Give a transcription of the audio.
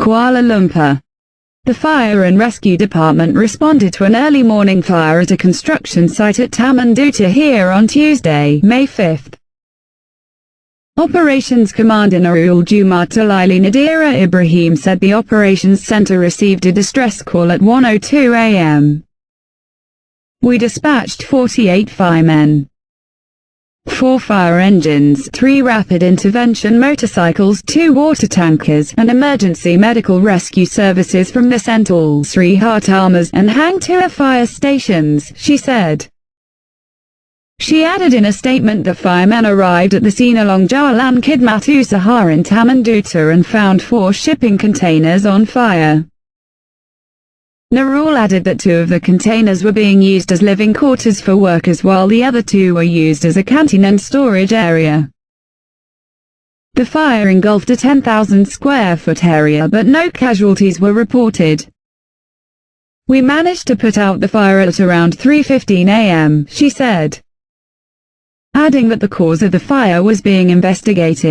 Kuala Lumpur. The Fire and Rescue Department responded to an early morning fire at a construction site at Taman Duta here on Tuesday, May 5. Operations Commander Nurul Jumatulaili Nadira Ibrahim said the operations center received a distress call at 1:02 a.m. We dispatched 48 firemen, 4 fire engines, 3 rapid intervention motorcycles, 2 water tankers, and emergency medical rescue services from the sent all 3 Heart Armors and Hang Tuah fire stations, she said. She added in a statement that firemen arrived at the scene along Jalan Khidmat Usaha in Taman Duta and found 4 shipping containers on fire. Nurul added that 2 of the containers were being used as living quarters for workers while the other 2 were used as a canteen and storage area. The fire engulfed a 10,000 square foot area but no casualties were reported. We managed to put out the fire at around 3:15 a.m., she said, adding that the cause of the fire was being investigated.